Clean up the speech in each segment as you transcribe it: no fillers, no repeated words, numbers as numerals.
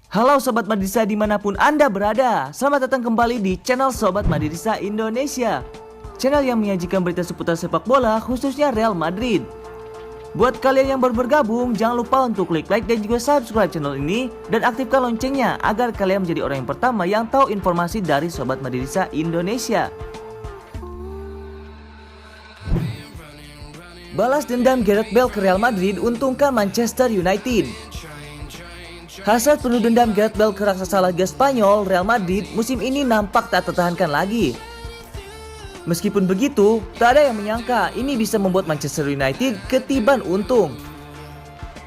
Halo Sobat Madridista dimanapun Anda berada, selamat datang kembali di channel Sobat Madridista Indonesia, channel yang menyajikan berita seputar sepak bola khususnya Real Madrid. Buat kalian yang baru bergabung, jangan lupa untuk klik like dan juga subscribe channel ini dan aktifkan loncengnya agar kalian menjadi orang yang pertama yang tahu informasi dari Sobat Madridista Indonesia. Balas dendam Gareth Bale ke Real Madrid untungkan Manchester United. Hasrat penuh dendam Gareth Bale ke raksasa Liga Spanyol, Real Madrid musim ini nampak tak tertahankan lagi. Meskipun begitu, tak ada yang menyangka ini bisa membuat Manchester United ketiban untung.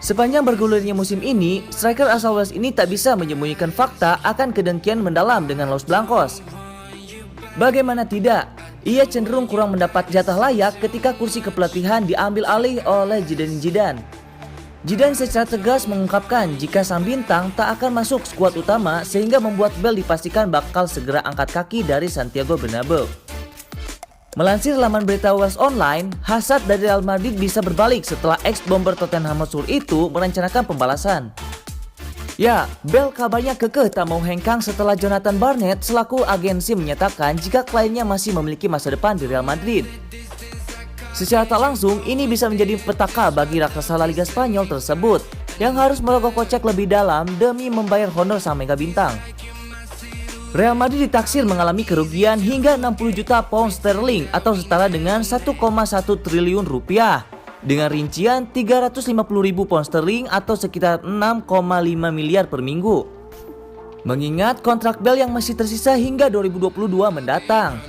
Sepanjang bergulirnya musim ini, striker asal Wales ini tak bisa menyembunyikan fakta akan kedengkian mendalam dengan Los Blancos. Bagaimana tidak, ia cenderung kurang mendapat jatah layak ketika kursi kepelatihan diambil alih oleh Zidane. Zidane secara tegas mengungkapkan jika sang bintang tak akan masuk skuad utama sehingga membuat Bale dipastikan bakal segera angkat kaki dari Santiago Bernabeu. Melansir laman berita Wales Online, hasad dari Real Madrid bisa berbalik setelah ex-bomber Tottenham Hotspur itu merencanakan pembalasan. Ya, Bale kabarnya kekeh tak mau hengkang setelah Jonathan Barnett selaku agensi menyatakan jika kliennya masih memiliki masa depan di Real Madrid. Secara tak langsung, ini bisa menjadi petaka bagi raksasa La Liga Spanyol tersebut yang harus merogoh kocek lebih dalam demi membayar honor sang mega bintang. Real Madrid ditaksir mengalami kerugian hingga 60 juta pound sterling atau setara dengan 1,1 triliun rupiah dengan rincian 350 ribu pound sterling atau sekitar 6,5 miliar per minggu. Mengingat kontrak Bale yang masih tersisa hingga 2022 mendatang.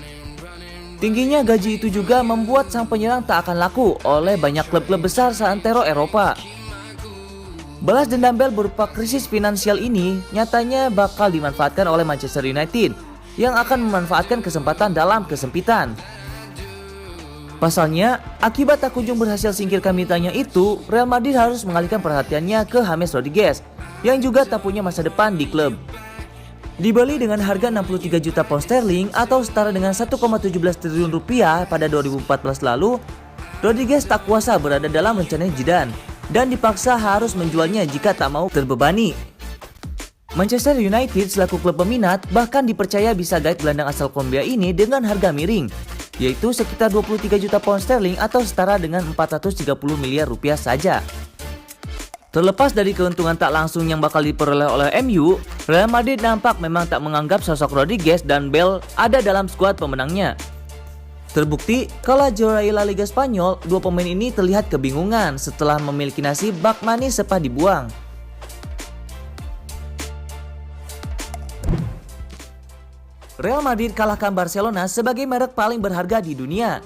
Tingginya gaji itu juga membuat sang penyerang tak akan laku oleh banyak klub-klub besar seantero Eropa. Balas dendam Bale berupa krisis finansial ini nyatanya bakal dimanfaatkan oleh Manchester United yang akan memanfaatkan kesempatan dalam kesempitan. Pasalnya, akibat tak kunjung berhasil singkirkan mintanya itu, Real Madrid harus mengalihkan perhatiannya ke James Rodriguez yang juga tak punya masa depan di klub. Dibeli dengan harga 63 juta pound sterling atau setara dengan 1,17 triliun rupiah pada 2014 lalu, Rodriguez tak kuasa berada dalam rencana Zidane dan dipaksa harus menjualnya jika tak mau terbebani. Manchester United selaku klub peminat bahkan dipercaya bisa gait gelandang asal Kolombia ini dengan harga miring, yaitu sekitar 23 juta pound sterling atau setara dengan 430 miliar rupiah saja. Terlepas dari keuntungan tak langsung yang bakal diperoleh oleh MU, Real Madrid nampak memang tak menganggap sosok Rodriguez dan Bale ada dalam skuad pemenangnya. Terbukti, kala juara La Liga Spanyol, dua pemain ini terlihat kebingungan setelah memiliki nasib bak manis sepah dibuang. Real Madrid kalahkan Barcelona sebagai merek paling berharga di dunia.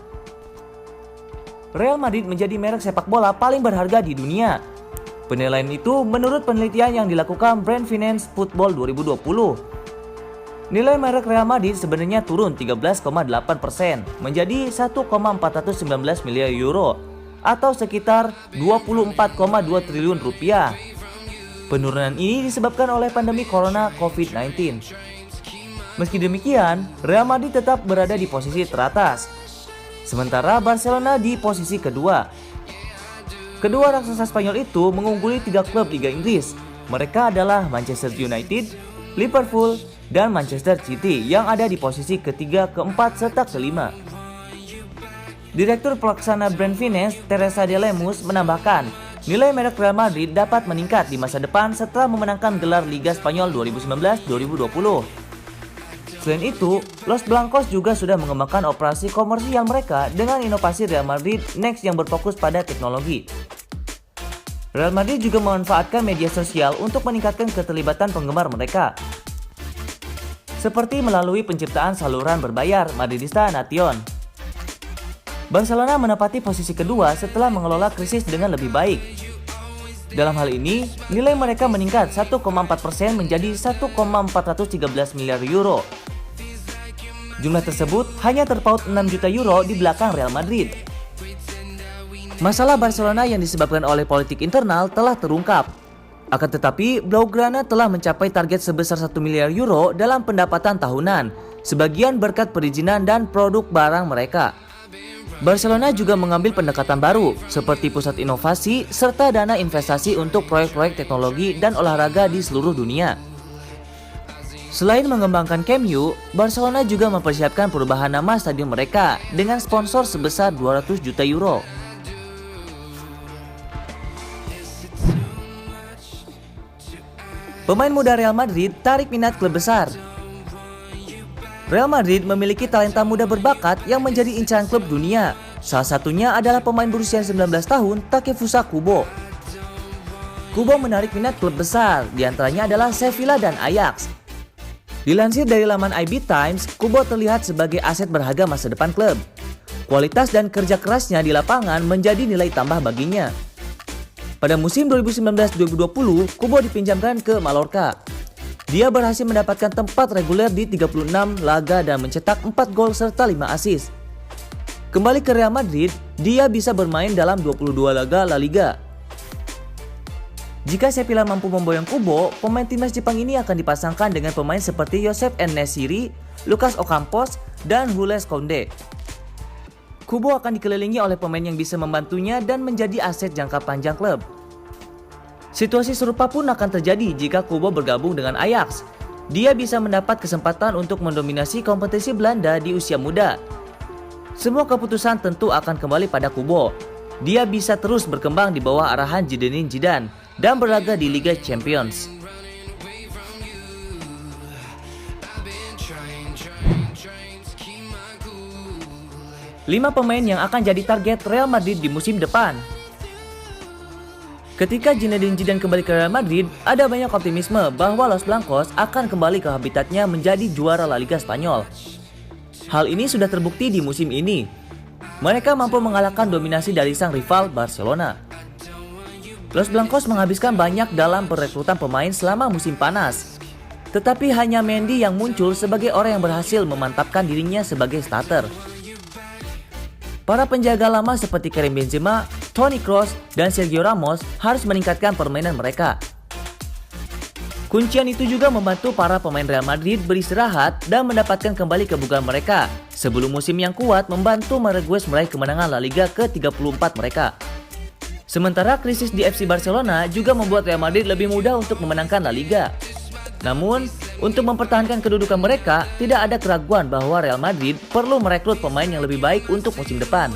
Real Madrid menjadi merek sepak bola paling berharga di dunia. Penilaian itu menurut penelitian yang dilakukan Brand Finance Football 2020. Nilai merek Real Madrid sebenarnya turun 13,8% menjadi 1,419 miliar euro atau sekitar 24,2 triliun rupiah. Penurunan ini disebabkan oleh pandemi corona COVID-19. Meski demikian, Real Madrid tetap berada di posisi teratas, sementara Barcelona di posisi kedua. Kedua raksasa Spanyol itu mengungguli 3 klub Liga Inggris. Mereka adalah Manchester United, Liverpool, dan Manchester City yang ada di posisi ketiga, keempat, serta kelima. Direktur Pelaksana Brand Finance, Teresa de Lemus, menambahkan, nilai merek Real Madrid dapat meningkat di masa depan setelah memenangkan gelar Liga Spanyol 2019-2020. Selain itu, Los Blancos juga sudah mengembangkan operasi komersial mereka dengan inovasi Real Madrid Next yang berfokus pada teknologi. Real Madrid juga memanfaatkan media sosial untuk meningkatkan keterlibatan penggemar mereka, seperti melalui penciptaan saluran berbayar Madridista Nation. Barcelona menempati posisi kedua setelah mengelola krisis dengan lebih baik. Dalam hal ini, nilai mereka meningkat 1,4% menjadi 1,413 miliar euro. Jumlah tersebut hanya terpaut 6 juta euro di belakang Real Madrid. Masalah Barcelona yang disebabkan oleh politik internal telah terungkap. Akan tetapi, Blaugrana telah mencapai target sebesar 1 miliar euro dalam pendapatan tahunan, sebagian berkat perizinan dan produk barang mereka. Barcelona juga mengambil pendekatan baru, seperti pusat inovasi serta dana investasi untuk proyek-proyek teknologi dan olahraga di seluruh dunia. Selain mengembangkan Camp Nou, Barcelona juga mempersiapkan perubahan nama stadion mereka dengan sponsor sebesar 200 juta euro. Pemain muda Real Madrid tarik minat klub besar. Real Madrid memiliki talenta muda berbakat yang menjadi incaran klub dunia. Salah satunya adalah pemain berusia 19 tahun Takefusa Kubo. Kubo menarik minat klub besar, diantaranya adalah Sevilla dan Ajax. Dilansir dari laman IB Times, Kubo terlihat sebagai aset berharga masa depan klub. Kualitas dan kerja kerasnya di lapangan menjadi nilai tambah baginya. Pada musim 2019-2020, Kubo dipinjamkan ke Mallorca. Dia berhasil mendapatkan tempat reguler di 36 laga dan mencetak 4 gol serta 5 assist. Kembali ke Real Madrid, dia bisa bermain dalam 22 laga La Liga. Jika Sevilla mampu memboyong Kubo, pemain timnas Jepang ini akan dipasangkan dengan pemain seperti Joseph En-Nesyri, Lucas Ocampos, dan Jules Koundé. Kubo akan dikelilingi oleh pemain yang bisa membantunya dan menjadi aset jangka panjang klub. Situasi serupa pun akan terjadi jika Kubo bergabung dengan Ajax. Dia bisa mendapat kesempatan untuk mendominasi kompetisi Belanda di usia muda. Semua keputusan tentu akan kembali pada Kubo. Dia bisa terus berkembang di bawah arahan Zinedine Zidane dan berlaga di Liga Champions. Lima pemain yang akan jadi target Real Madrid di musim depan. Ketika Zinedine Zidane kembali ke Real Madrid, ada banyak optimisme bahwa Los Blancos akan kembali ke habitatnya menjadi juara La Liga Spanyol. Hal ini sudah terbukti di musim ini. Mereka mampu mengalahkan dominasi dari sang rival Barcelona. Los Blancos menghabiskan banyak dalam perekrutan pemain selama musim panas. Tetapi hanya Mendy yang muncul sebagai orang yang berhasil memantapkan dirinya sebagai starter. Para penjaga lama seperti Karim Benzema, Toni Kroos, dan Sergio Ramos harus meningkatkan permainan mereka. Kuncian itu juga membantu para pemain Real Madrid beristirahat dan mendapatkan kembali kebugaran mereka sebelum musim yang kuat membantu Mareguez meraih kemenangan La Liga ke-34 mereka. Sementara krisis di FC Barcelona juga membuat Real Madrid lebih mudah untuk memenangkan La Liga. Namun, untuk mempertahankan kedudukan mereka, tidak ada keraguan bahwa Real Madrid perlu merekrut pemain yang lebih baik untuk musim depan.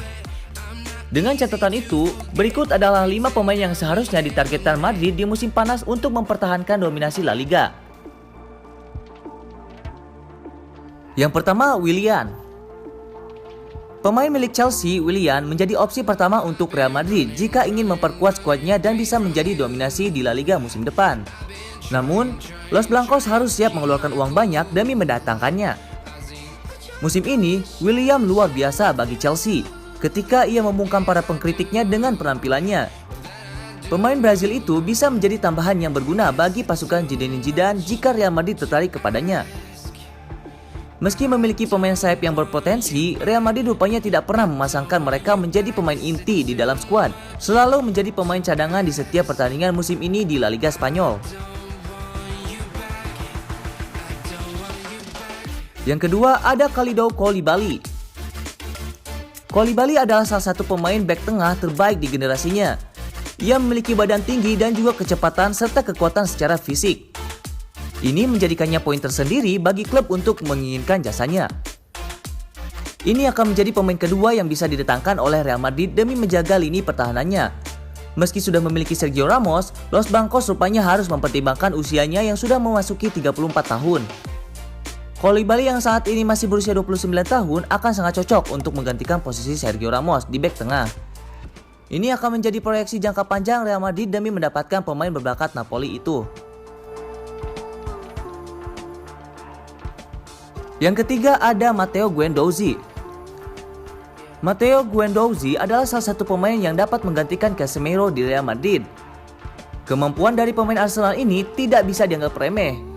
Dengan catatan itu, berikut adalah 5 pemain yang seharusnya ditargetkan Madrid di musim panas untuk mempertahankan dominasi La Liga. Yang pertama, Willian. Pemain milik Chelsea, Willian menjadi opsi pertama untuk Real Madrid jika ingin memperkuat skuadnya dan bisa menjadi dominasi di La Liga musim depan. Namun, Los Blancos harus siap mengeluarkan uang banyak demi mendatangkannya. Musim ini, Willian luar biasa bagi Chelsea ketika ia membungkam para pengkritiknya dengan penampilannya. Pemain Brazil itu bisa menjadi tambahan yang berguna bagi pasukan Zinedine Zidane jika Real Madrid tertarik kepadanya. Meski memiliki pemain sayap yang berpotensi, Real Madrid rupanya tidak pernah memasangkan mereka menjadi pemain inti di dalam skuad, selalu menjadi pemain cadangan di setiap pertandingan musim ini di La Liga Spanyol. Yang kedua ada Kalidou Koulibaly. Koulibaly adalah salah satu pemain bek tengah terbaik di generasinya. Ia memiliki badan tinggi dan juga kecepatan serta kekuatan secara fisik. Ini menjadikannya poin tersendiri bagi klub untuk menginginkan jasanya. Ini akan menjadi pemain kedua yang bisa didatangkan oleh Real Madrid demi menjaga lini pertahanannya. Meski sudah memiliki Sergio Ramos, Los Blancos rupanya harus mempertimbangkan usianya yang sudah memasuki 34 tahun. Koulibaly yang saat ini masih berusia 29 tahun akan sangat cocok untuk menggantikan posisi Sergio Ramos di bek tengah. Ini akan menjadi proyeksi jangka panjang Real Madrid demi mendapatkan pemain berbakat Napoli itu. Yang ketiga ada Matteo Guendouzi. Matteo Guendouzi adalah salah satu pemain yang dapat menggantikan Casemiro di Real Madrid. Kemampuan dari pemain Arsenal ini tidak bisa dianggap remeh.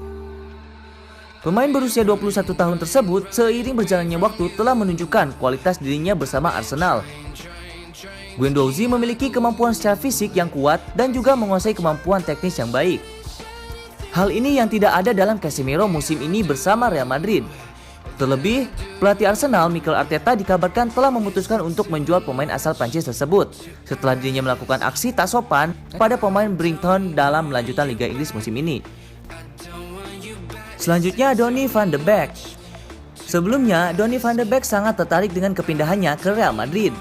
Pemain berusia 21 tahun tersebut seiring berjalannya waktu telah menunjukkan kualitas dirinya bersama Arsenal. Guendouzi memiliki kemampuan secara fisik yang kuat dan juga menguasai kemampuan teknis yang baik. Hal ini yang tidak ada dalam Casemiro musim ini bersama Real Madrid. Terlebih, pelatih Arsenal Mikel Arteta dikabarkan telah memutuskan untuk menjual pemain asal Prancis tersebut setelah dirinya melakukan aksi tak sopan pada pemain Brighton dalam lanjutan Liga Inggris musim ini. Selanjutnya, Donny van de Beek. Sebelumnya, Donny van de Beek sangat tertarik dengan kepindahannya ke Real Madrid.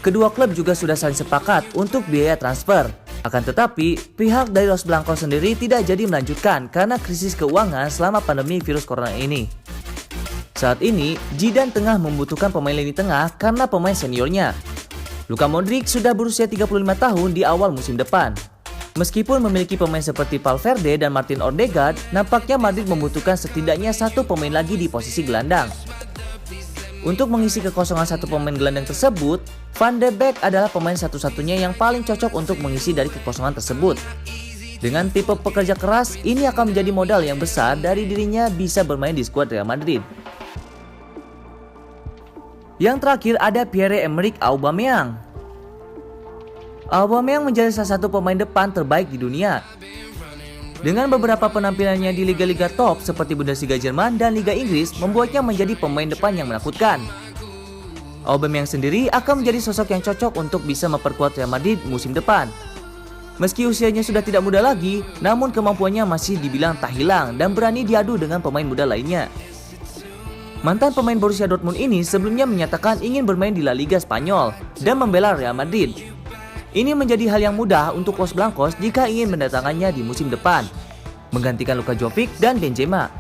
Kedua klub juga sudah saling sepakat untuk biaya transfer. Akan tetapi, pihak dari Los Blancos sendiri tidak jadi melanjutkan karena krisis keuangan selama pandemi virus corona ini. Saat ini, Zidane tengah membutuhkan pemain lini tengah karena pemain seniornya. Luka Modric sudah berusia 35 tahun di awal musim depan. Meskipun memiliki pemain seperti Valverde dan Martin Odegaard, nampaknya Madrid membutuhkan setidaknya satu pemain lagi di posisi gelandang. Untuk mengisi kekosongan satu pemain gelandang tersebut, Van de Beek adalah pemain satu-satunya yang paling cocok untuk mengisi dari kekosongan tersebut. Dengan tipe pekerja keras, ini akan menjadi modal yang besar dari dirinya bisa bermain di skuad Real Madrid. Yang terakhir ada Pierre-Emerick Aubameyang. Aubameyang menjadi salah satu pemain depan terbaik di dunia. Dengan beberapa penampilannya di liga-liga top seperti Bundesliga Jerman dan Liga Inggris membuatnya menjadi pemain depan yang menakutkan. Aubameyang sendiri akan menjadi sosok yang cocok untuk bisa memperkuat Real Madrid musim depan. Meski usianya sudah tidak muda lagi, namun kemampuannya masih dibilang tak hilang dan berani diadu dengan pemain muda lainnya. Mantan pemain Borussia Dortmund ini sebelumnya menyatakan ingin bermain di La Liga Spanyol dan membela Real Madrid. Ini menjadi hal yang mudah untuk Los Blancos jika ingin mendatangannya di musim depan, menggantikan Luka Jovic dan Benzema.